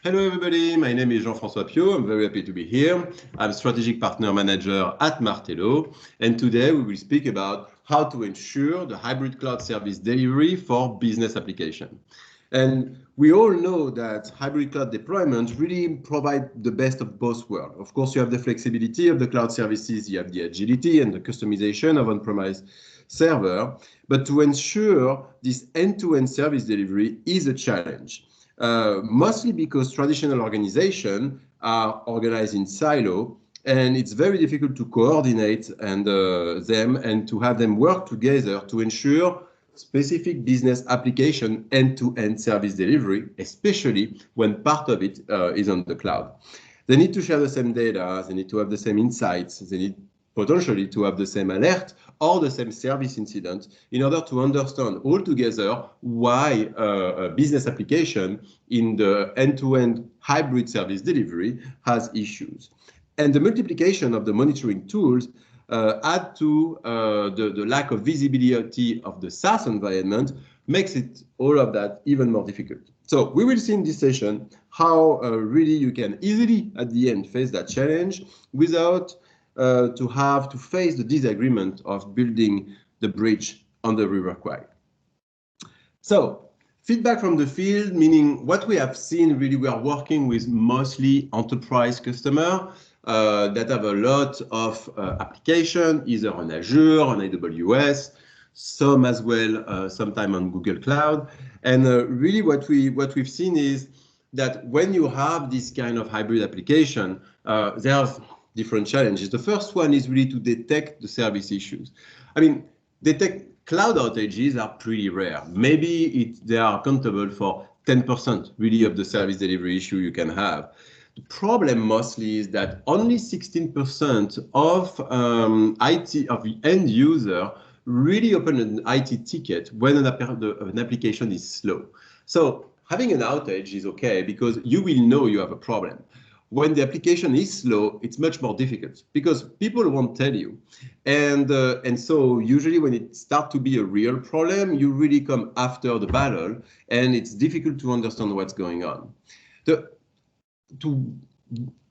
Hello, everybody. My name is Jean-François Piot. I'm very happy to be here. I'm Strategic Partner Manager at Martello. And today we will speak about how to ensure the hybrid cloud service delivery for business application. And we all know that hybrid cloud deployments really provide the best of both worlds. Of course, you have the flexibility of the cloud services, you have the agility and the customization of on-premise server. But to ensure this end-to-end service delivery is a challenge. Mostly because traditional organizations are organized in silo, and it's very difficult to coordinate them and to have them work together to ensure specific business application end-to-end service delivery, especially when part of it is on the cloud. They need to share the same data, they need to have the same insights, they need potentially to have the same alert or the same service incident in order to understand all together why a business application in the end-to-end hybrid service delivery has issues. And the multiplication of the monitoring tools add to the lack of visibility of the SaaS environment makes it all of that even more difficult. So we will see in this session how really you can easily at the end face that challenge without to have to face the disagreement of building the bridge on the river Kwai. So feedback from the field, meaning what we have seen, really we are working with mostly enterprise customers that have a lot of application, either on Azure, on AWS, some as well, sometime on Google Cloud. And really what we've seen is that when you have this kind of hybrid application, there's different challenges. The first one is really to detect the service issues. I mean, detect cloud outages are pretty rare. Maybe they are accountable for 10% really of the service delivery issue you can have. The problem mostly is that only 16% of IT of the end user really open an IT ticket when an application is slow. So having an outage is okay because you will know you have a problem. When the application is slow, it's much more difficult because people won't tell you. And so usually when it starts to be a real problem, you really come after the battle and it's difficult to understand what's going on. To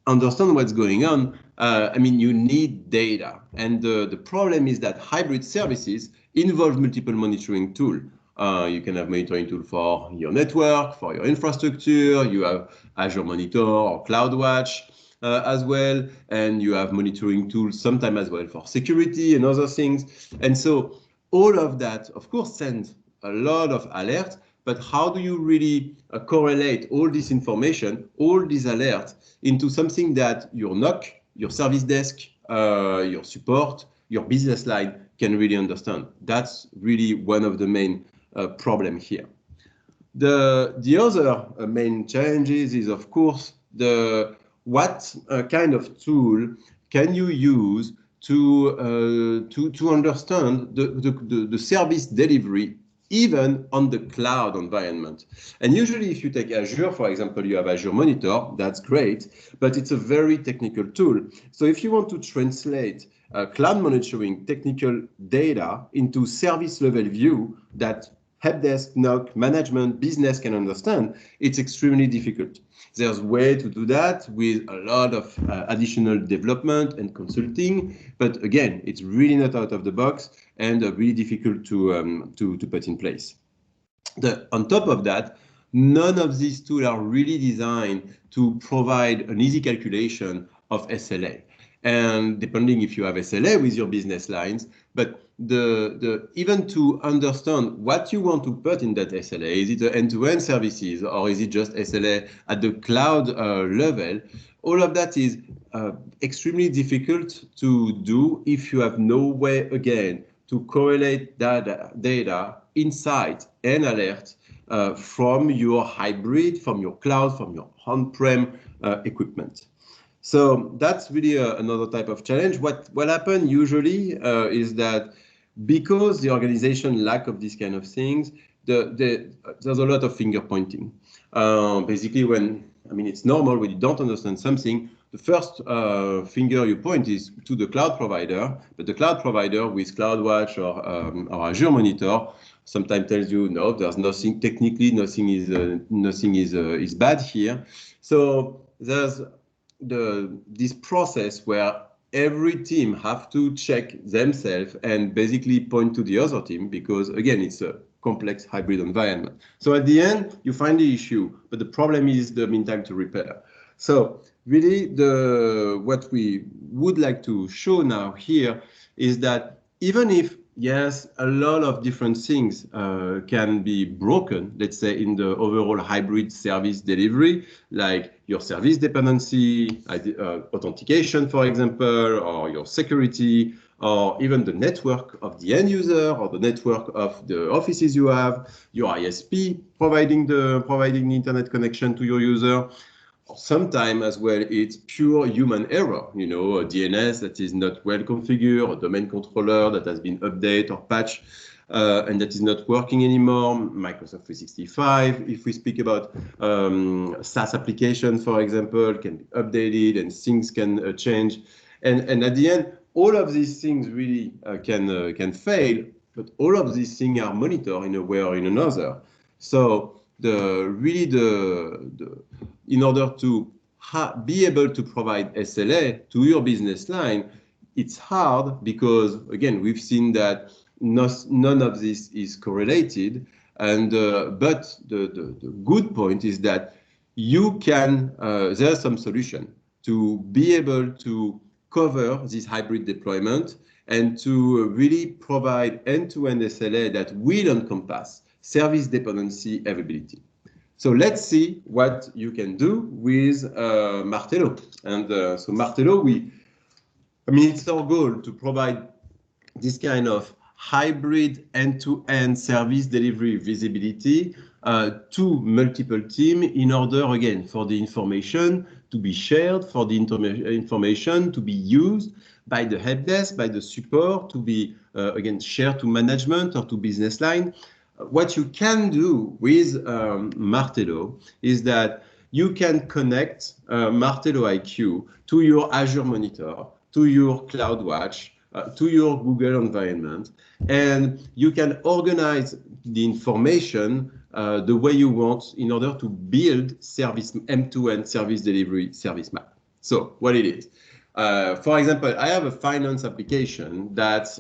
understand what's going on, I mean, you need data. And the problem is that hybrid services involve multiple monitoring tools. You can have monitoring tool for your network, for your infrastructure. You have Azure Monitor or CloudWatch as well. And you have monitoring tools sometimes as well for security and other things. And so all of that, of course, sends a lot of alerts. But how do you really correlate all this information, all these alerts, into something that your NOC, your service desk, your support, your business line can really understand? That's really one of the main problem here. The other main challenges is, of course, what kind of tool can you use to understand the service delivery even on the cloud environment. And usually if you take Azure, for example, you have Azure Monitor, that's great, but it's a very technical tool. So if you want to translate cloud monitoring technical data into service level view that helpdesk, NOC, management, business can understand, it's extremely difficult. There's a way to do that with a lot of additional development and consulting, but again, it's really not out of the box and really difficult to put in place. On top of that, none of these tools are really designed to provide an easy calculation of SLA. And depending if you have SLA with your business lines, but even to understand what you want to put in that SLA, is it end-to-end services or is it just SLA at the cloud level? All of that is extremely difficult to do if you have no way, again, to correlate data, insight, and alert from your hybrid, from your cloud, from your on-prem equipment. So that's really another type of challenge. What happens usually is that because the organization lack of these kind of things, there's a lot of finger pointing. Basically, it's normal when you don't understand something, the first finger you point is to the cloud provider, but the cloud provider with CloudWatch or Azure Monitor sometimes tells you, no, there's nothing, technically nothing is bad here. So there's this process where every team have to check themselves and basically point to the other team, because again, it's a complex hybrid environment. So at the end, you find the issue, but the problem is the mean time to repair. So really, what we would like to show now here is that even if, yes, a lot of different things can be broken, let's say in the overall hybrid service delivery, like your service dependency, authentication, for example, or your security, or even the network of the end user, or the network of the offices you have, your ISP providing the internet connection to your user. Sometimes as well, it's pure human error, you know, a DNS that is not well configured, a domain controller that has been updated or patched and that is not working anymore, Microsoft 365. If we speak about SaaS applications, for example, can be updated and things can change. And at the end, all of these things really can fail, but all of these things are monitored in a way or in another. So in order to be able to provide SLA to your business line, it's hard because, again, we've seen that none of this is correlated. And but the good point is that you can, there's some solution to be able to cover this hybrid deployment and to really provide end-to-end SLA that will encompass service dependency availability. So let's see what you can do with Martello. And so Martello, it's our goal to provide this kind of hybrid end-to-end service delivery visibility to multiple teams in order, again, for the information to be shared, for the information to be used by the help desk, by the support, to be, again, shared to management or to business line. What you can do with Martello is that you can connect Martello IQ to your Azure Monitor, to your CloudWatch, to your Google environment, and you can organize the information the way you want in order to build service end-to-end service delivery service map. So what it is. For example, I have a finance application that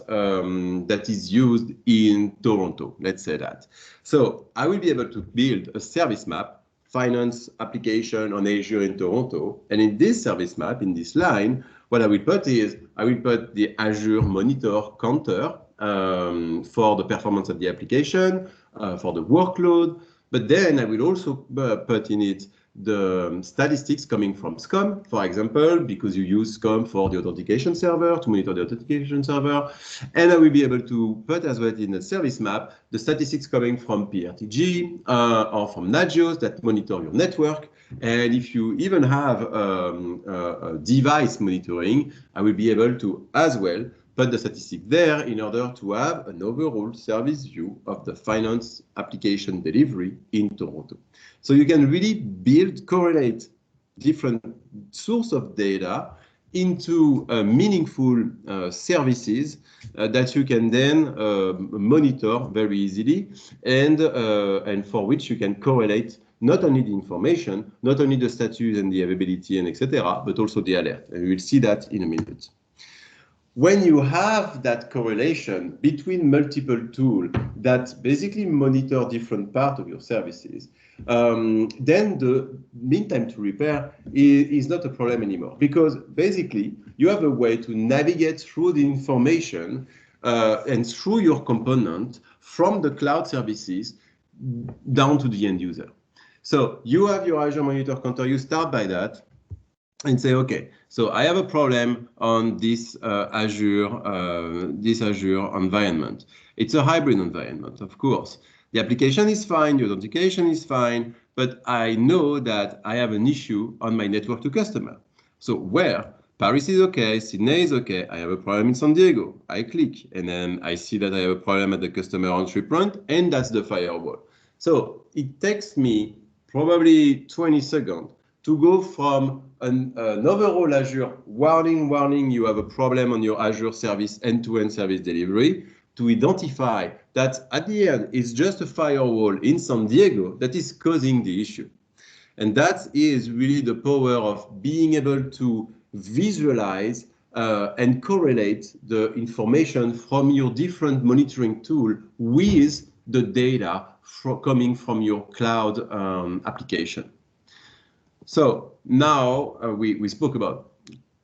is used in Toronto, let's say that. So I will be able to build a service map, finance application on Azure in Toronto. And in this service map, in this line, what I will put is, I will put the Azure Monitor counter for the performance of the application, for the workload. But then I will also put in it the statistics coming from SCOM, for example, because you use SCOM for the authentication server, to monitor the authentication server. And I will be able to put as well in the service map the statistics coming from PRTG or from Nagios that monitor your network. And if you even have a device monitoring, I will be able to as well put the statistic there in order to have an overall service view of the finance application delivery in Toronto. So you can really correlate different sources of data into meaningful services that you can then monitor very easily, and for which you can correlate not only the information, not only the status and the availability and etc., but also the alert. And we will see that in a minute. When you have that correlation between multiple tools that basically monitor different parts of your services, then the mean time to repair is not a problem anymore, because basically you have a way to navigate through the information and through your component from the cloud services down to the end user. So you have your Azure Monitor counter, you start by that and say, okay, so I have a problem on this Azure environment. It's a hybrid environment, of course. The application is fine, the authentication is fine, but I know that I have an issue on my network to customer. So where? Paris is okay, Sydney is okay, I have a problem in San Diego. I click, and then I see that I have a problem at the customer entry point, and that's the firewall. So it takes me probably 20 seconds to go from an overall Azure warning, you have a problem on your Azure service, end-to-end service delivery, to identify that at the end it's just a firewall in San Diego that is causing the issue. And that is really the power of being able to visualize and correlate the information from your different monitoring tool with the data coming from your cloud application. So now we spoke about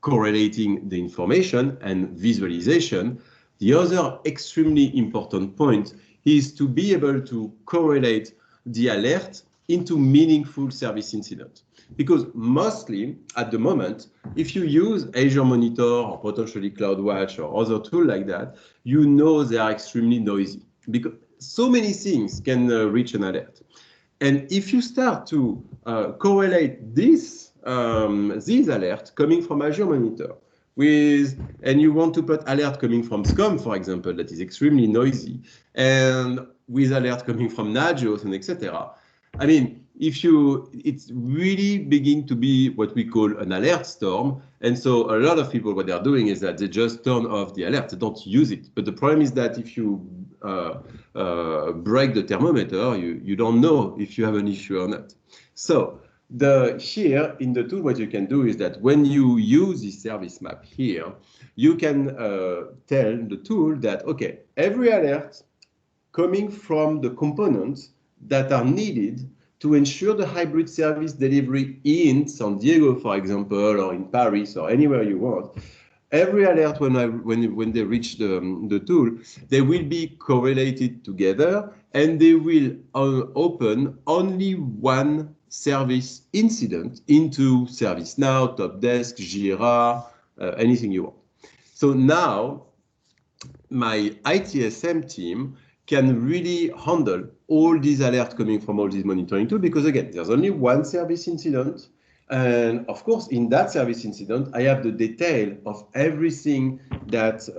correlating the information and visualization. The other extremely important point is to be able to correlate the alert into meaningful service incident. Because mostly at the moment, if you use Azure Monitor or potentially CloudWatch or other tool like that, you know they are extremely noisy because so many things can reach an alert. And if you start to correlate these alerts coming from Azure Monitor and you want to put alert coming from SCOM, for example, that is extremely noisy, and with alert coming from Nagios and etc. I mean, it's really beginning to be what we call an alert storm. And so a lot of people, what they're doing is that they just turn off the alert, they don't use it. But the problem is that if you break the thermometer, you don't know if you have an issue or not. So here in the tool, what you can do is that when you use this service map here, you can tell the tool that, okay, every alert coming from the components that are needed to ensure the hybrid service delivery in San Diego, for example, or in Paris or anywhere you want. Every alert when they reach the tool, they will be correlated together and they will open only one service incident into ServiceNow, Topdesk, Jira, anything you want. So now my ITSM team can really handle all these alerts coming from all these monitoring tools because again, there's only one service incident. And of course, in that service incident, I have the detail of everything that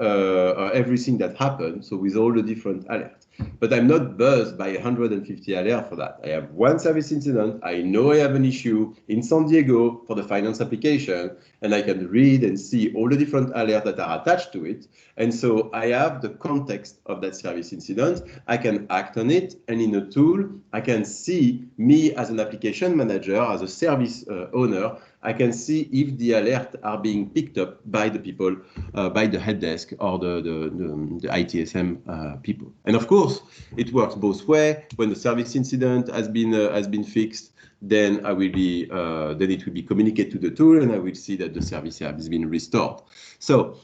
happened. So with all the different alerts, but I'm not buzzed by 150 alerts for that. I have one service incident. I know I have an issue in San Diego for the finance application, and I can read and see all the different alerts that are attached to it. And so I have the context of that service incident. I can act on it, and in a tool, I can see me as an application manager, as a service owner, I can see if the alerts are being picked up by the people, by the help desk or the ITSM people. And of course, it works both ways. When the service incident has been fixed, then it will be communicated to the tool, and I will see that the service has been restored. So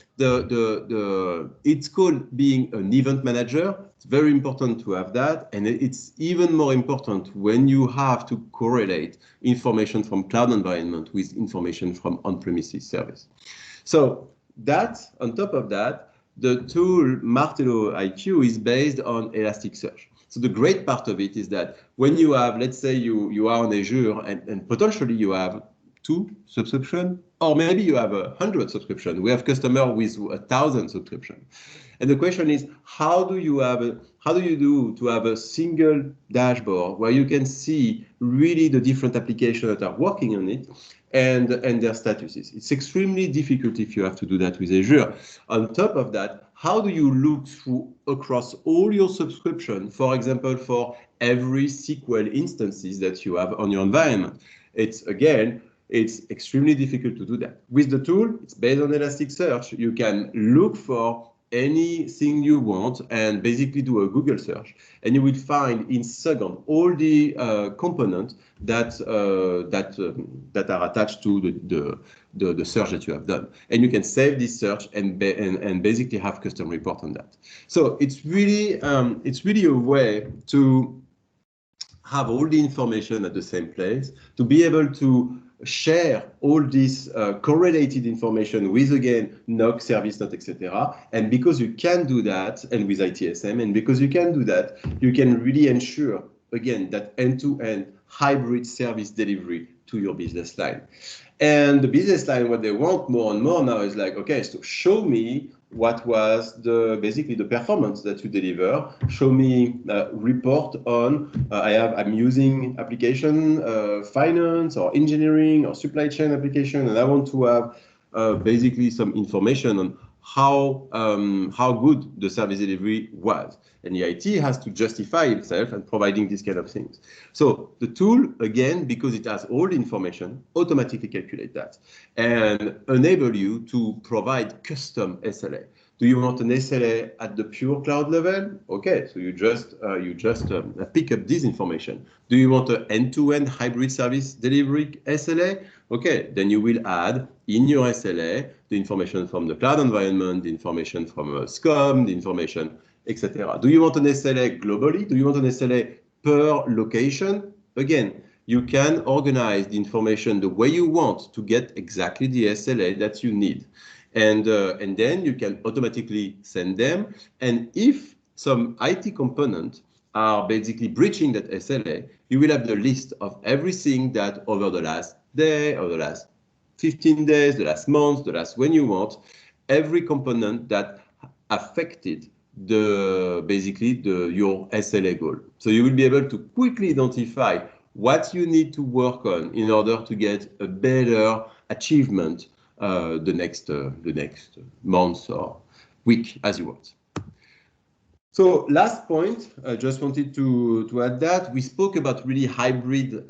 it's called being an event manager. It's very important to have that, and it's even more important when you have to correlate information from cloud environment with information from on-premises service. So that, on top of that, the tool Martello IQ is based on Elasticsearch. So the great part of it is that when you have, let's say you are on Azure and potentially you have 2 subscriptions, or maybe you have 100 subscriptions. We have customers with 1,000 subscriptions. And the question is, how do you do to have a single dashboard where you can see really the different applications that are working on it and their statuses? It's extremely difficult if you have to do that with Azure. On top of that, how do you look through across all your subscription, for example, for every SQL instances that you have on your environment? It's extremely difficult to do that. With the tool, it's based on Elasticsearch. You can look for anything you want and basically do a Google search, and you will find in seconds all the components that are attached to the search that you have done, and you can save this search and basically have custom report on that. So it's really a way to have all the information at the same place, to be able to share all this correlated information with, again, NOC, ServiceNow, etc. And because you can do that, and with ITSM, and because you can do that, you can really ensure, again, that end-to-end hybrid service delivery to your business line. And the business line, what they want more and more now is like, okay, so show me what was basically the performance that you deliver. Show me report on, I'm using application, finance or engineering or supply chain application, and I want to have basically some information on how good the service delivery was. And the IT has to justify itself and providing these kind of things. So the tool, again, because it has all the information, automatically calculate that and enable you to provide custom SLA. Do you want an SLA at the pure cloud level? Okay, so you just pick up this information. Do you want an end-to-end hybrid service delivery SLA? Okay, then you will add in your SLA the information from the cloud environment, the information from SCOM, the information, etc. Do you want an SLA globally? Do you want an SLA per location? Again, you can organize the information the way you want to get exactly the SLA that you need. And then you can automatically send them. And if some IT components are basically breaching that SLA, you will have the list of everything that over the last day, or the last 15 days, the last month, the last when you want, every component that affected your SLA goal. So you will be able to quickly identify what you need to work on in order to get a better achievement the next month or week as you want. So last point, I just wanted to add that we spoke about really hybrid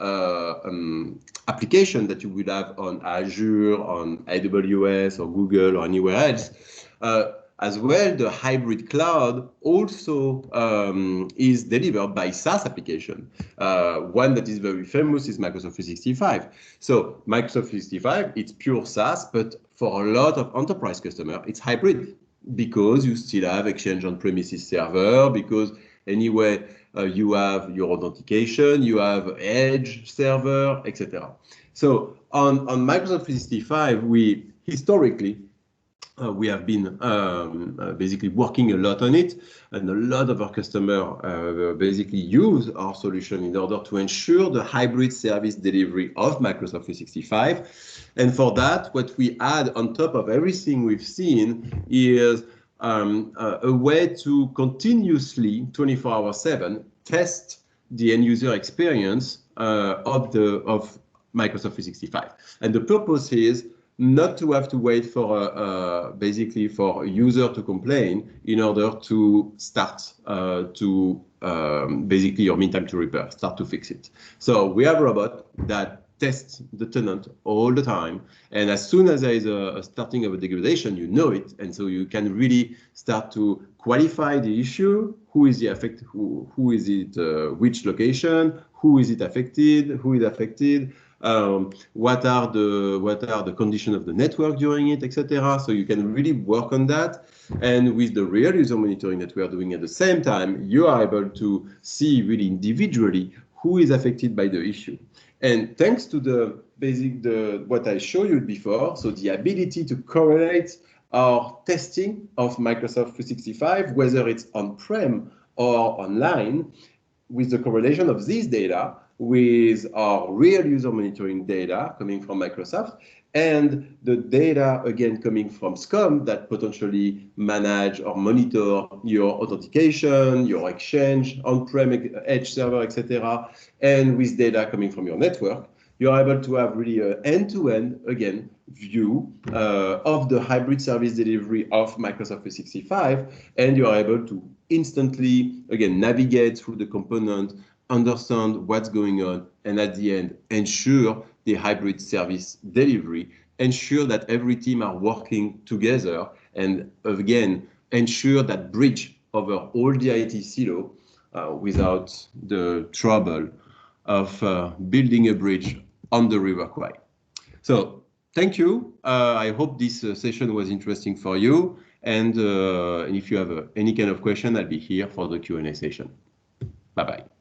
application that you would have on Azure, on AWS or Google or anywhere else. As well, the hybrid cloud also is delivered by SaaS application. One that is very famous is Microsoft 365. So Microsoft 365, it's pure SaaS, but for a lot of enterprise customers, it's hybrid because you still have Exchange on-premises server, because anyway, you have your authentication, you have Edge server, etc. So on Microsoft 365, we historically, we have been basically working a lot on it, and a lot of our customers basically use our solution in order to ensure the hybrid service delivery of Microsoft 365. And for that, what we add on top of everything we've seen is a way to continuously, 24/7, test the end user experience of Microsoft 365. And the purpose is not to have to wait for basically for a user to complain in order to start basically your mean time to repair, start to fix it. So we have a robot that tests the tenant all the time, and as soon as there is a starting of a degradation, you know it, and so you can really start to qualify the issue. Who is the affect? Who is it? Which location? Who is it affected? Who is affected? What are the conditions of the network during it, etc. So you can really work on that. And with the real user monitoring that we are doing at the same time, you are able to see really individually who is affected by the issue. And thanks to what I showed you before, so the ability to correlate our testing of Microsoft 365, whether it's on-prem or online, with the correlation of this data with our real user monitoring data coming from Microsoft, and the data, again, coming from SCOM that potentially manage or monitor your authentication, your Exchange, on-prem Edge server, etc., and with data coming from your network, you're able to have really an end-to-end, again, view of the hybrid service delivery of Microsoft 365, and you're able to instantly, again, navigate through the component, understand what's going on, and at the end, ensure the hybrid service delivery, ensure that every team are working together, and again, ensure that bridge over all the IT silo without the trouble of building a bridge on the River Kwai. So thank you. I hope this session was interesting for you. And if you have any kind of question, I'll be here for the Q&A session. Bye-bye.